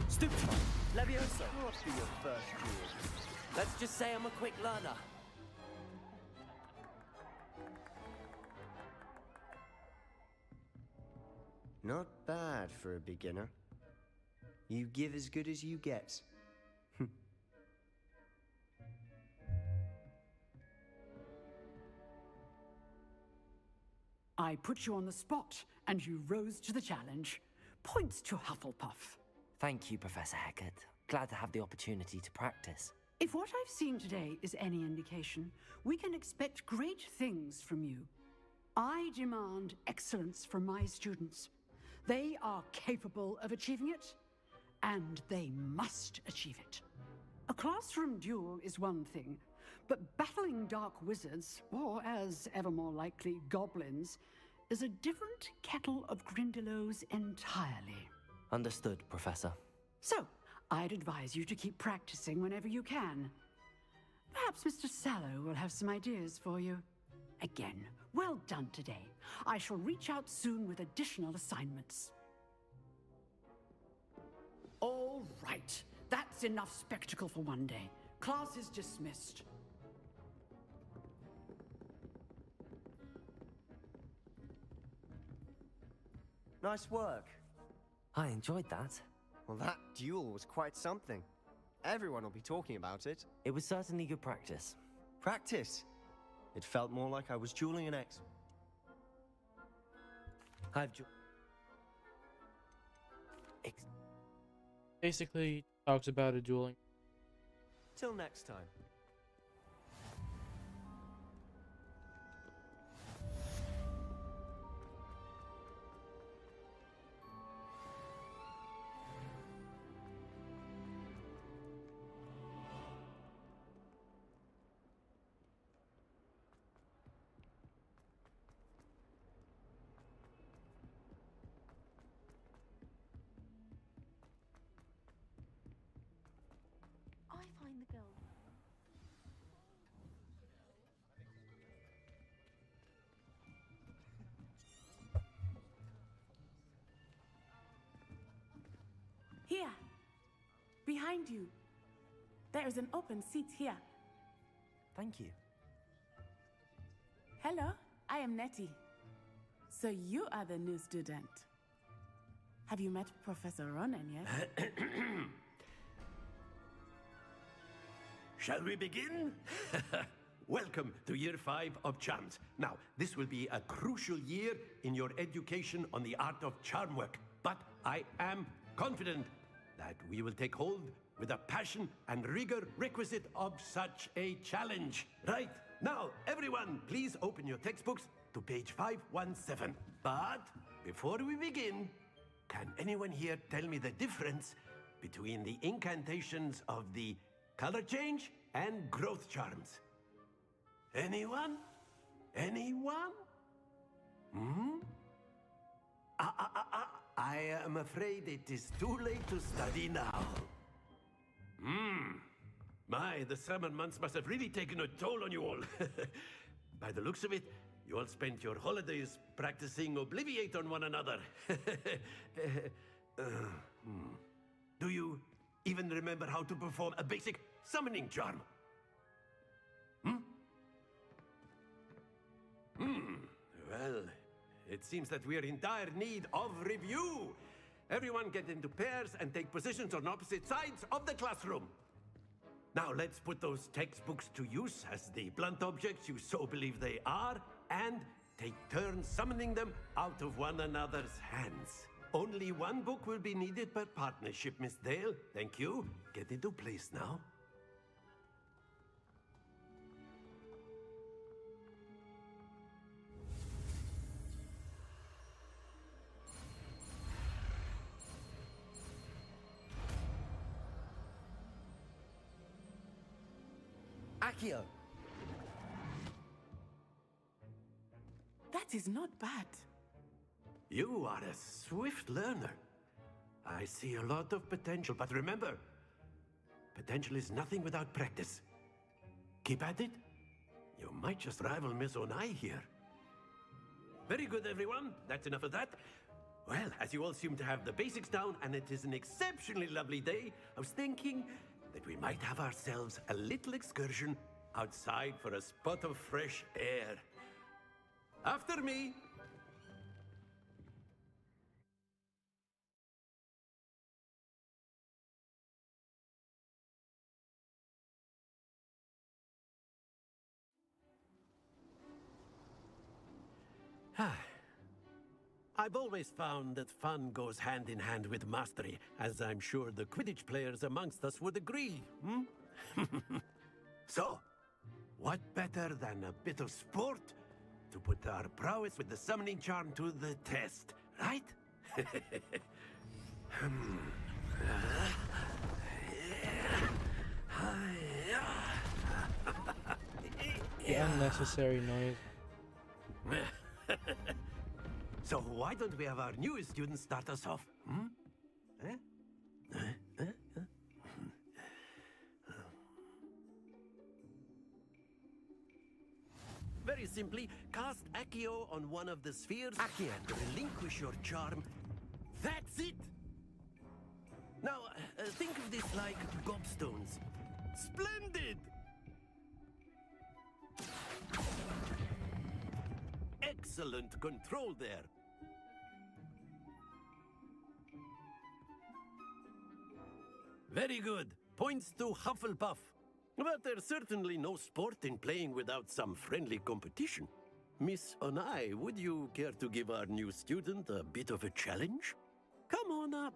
Stupefy! Levioso! What be your first duel? Let's just say I'm a quick learner. Not bad for a beginner. You give as good as you get. I put you on the spot, and you rose to the challenge. Points to Hufflepuff. Thank you, Professor Hecat. Glad to have the opportunity to practice. If what I've seen today is any indication, we can expect great things from you. I demand excellence from my students. They are capable of achieving it, and they must achieve it. A classroom duel is one thing, but battling dark wizards, or as ever more likely, goblins, is a different kettle of Grindylows entirely. Understood, Professor. So, I'd advise you to keep practicing whenever you can. Perhaps Mr. Sallow will have some ideas for you. Again, well done today. I shall reach out soon with additional assignments. All right. That's enough spectacle for one day. Class is dismissed. Nice work. I enjoyed that. Well, that duel was quite something. Everyone will be talking about it. It was certainly good practice. Practice? It felt more like I was dueling an ex. Basically talks about a dueling. Till next time. behind you. There is an open seat here. Thank you. Hello, I am Nettie. So you are the new student. Have you met Professor Ronan yet? Shall we begin? Welcome to Year 5 of Charms. Now, this will be a crucial year in your education on the art of charm work. But I am confident that we will take hold with the passion and rigor requisite of such a challenge. Right, now, everyone, please open your textbooks to page 517. But before we begin, can anyone here tell me the difference between the incantations of the color change and growth charms? Anyone? Anyone? Hmm? I am afraid it is too late to study now. My, the summer months must have really taken a toll on you all. By the looks of it, you all spent your holidays practicing Obliviate on one another. Do you even remember how to perform a basic summoning charm? Well, it seems that we are in dire need of review. Everyone get into pairs and take positions on opposite sides of the classroom. Now let's put those textbooks to use as the blunt objects you so believe they are, and take turns summoning them out of one another's hands. Only one book will be needed per partnership, Miss Dale. Thank you. Get into place now. Accio! That is not bad. You are a swift learner. I see a lot of potential, but remember, potential is nothing without practice. Keep at it. You might just rival Miss Onai here. Very good, everyone. That's enough of that. Well, as you all seem to have the basics down, and it is an exceptionally lovely day, I was thinking that we might have ourselves a little excursion outside for a spot of fresh air. After me. I've always found that fun goes hand in hand with mastery, as I'm sure the Quidditch players amongst us would agree, So, what better than a bit of sport to put our prowess with the summoning charm to the test, right? The unnecessary noise. So why don't we have our newest student start us off? Very simply, cast Accio on one of the spheres and relinquish your charm. That's it! Now, think of this like gobstones. Splendid! Excellent control there. Very good. Points to Hufflepuff. But there's certainly no sport in playing without some friendly competition. Miss Onai, would you care to give our new student a bit of a challenge? Come on up.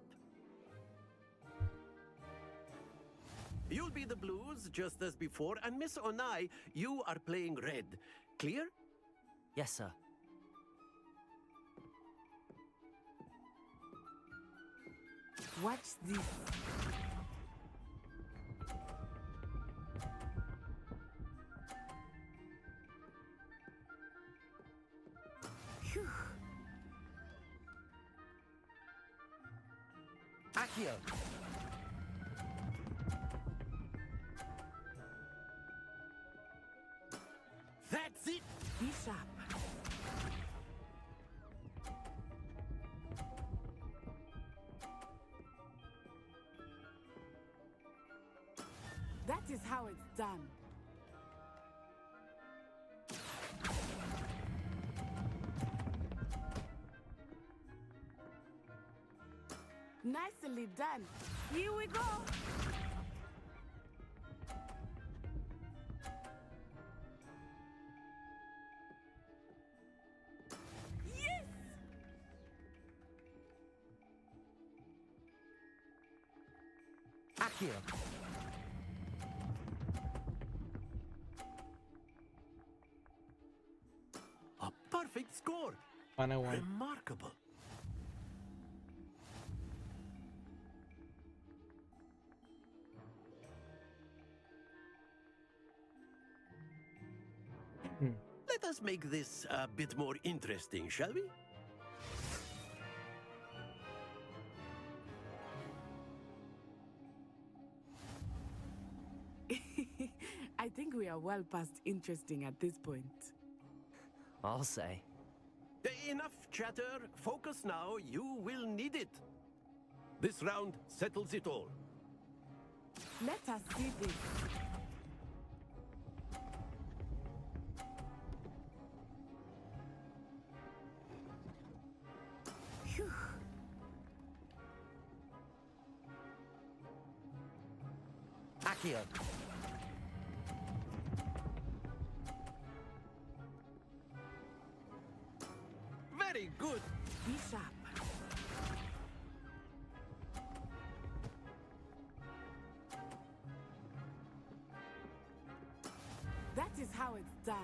You'll be the blues, just as before, and Miss Onai, you are playing red. Clear? Yes, sir. What's this? Phew. Accio! That's it! Be sharp. is how it's done. Nicely done. Here we go. Yes! Akio. A perfect score. 101. Remarkable. Let us make this a bit more interesting, shall we? I think we are well past interesting at this point. I'll say. Enough chatter. Focus now. You will need it. This round settles it all. Let us see this. Phew. Akio. Very good. Be sharp. That is how it's done.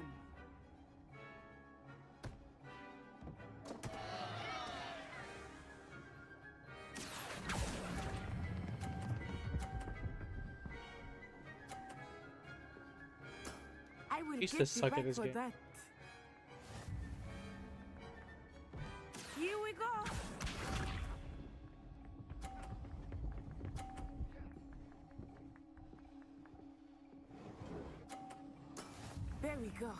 I will Used get to you suck at back this for game. that. Here we go. There we go.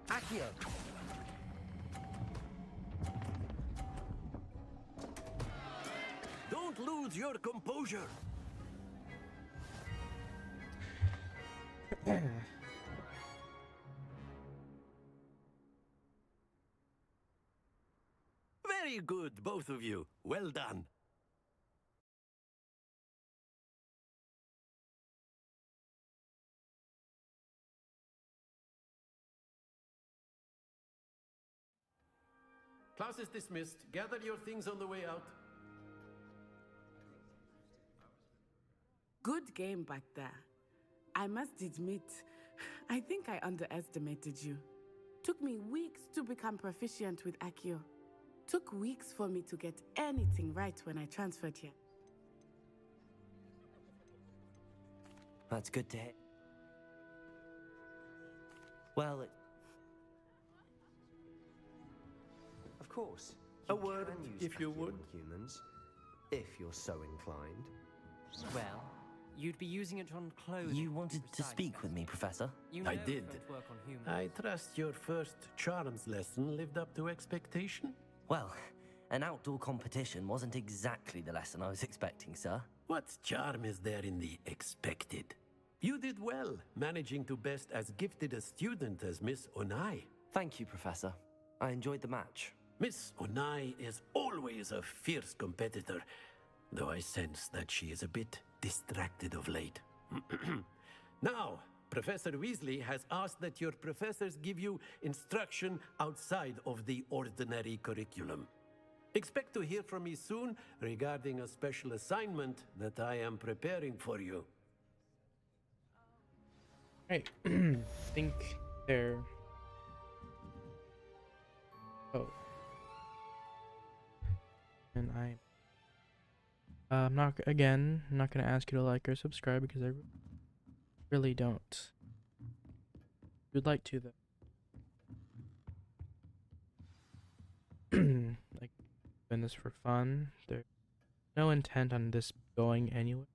Akio. Don't lose your composure. Very good, both of you. Well done. Class is dismissed. Gather your things on the way out. Good game back there. I must admit, I think I underestimated you. Took me weeks to become proficient with Akio. Took weeks for me to get anything right when I transferred here. That's good to hear. Well, Of course. A you word, can use if you Akio would. on humans, if you're so inclined. Well, you'd be using it on clothing. you wanted to speak with me, Professor? You know I did. it won't work on humans. I trust your first charms lesson lived up to expectation? Well, an outdoor competition wasn't exactly the lesson I was expecting, sir. What charm is there in the expected? You did well, managing to best as gifted a student as Miss Onai. Thank you, Professor. I enjoyed the match. Miss Onai is always a fierce competitor, though I sense that she is a bit distracted of late. Now, Professor Weasley has asked that your professors give you instruction outside of the ordinary curriculum. Expect to hear from me soon regarding a special assignment that I am preparing for you. Right. Think they're. Oh. And I'm not again. I'm not gonna ask you to like or subscribe because I really don't. You'd like to though. Like, doing this for fun. There's no intent on this going anywhere.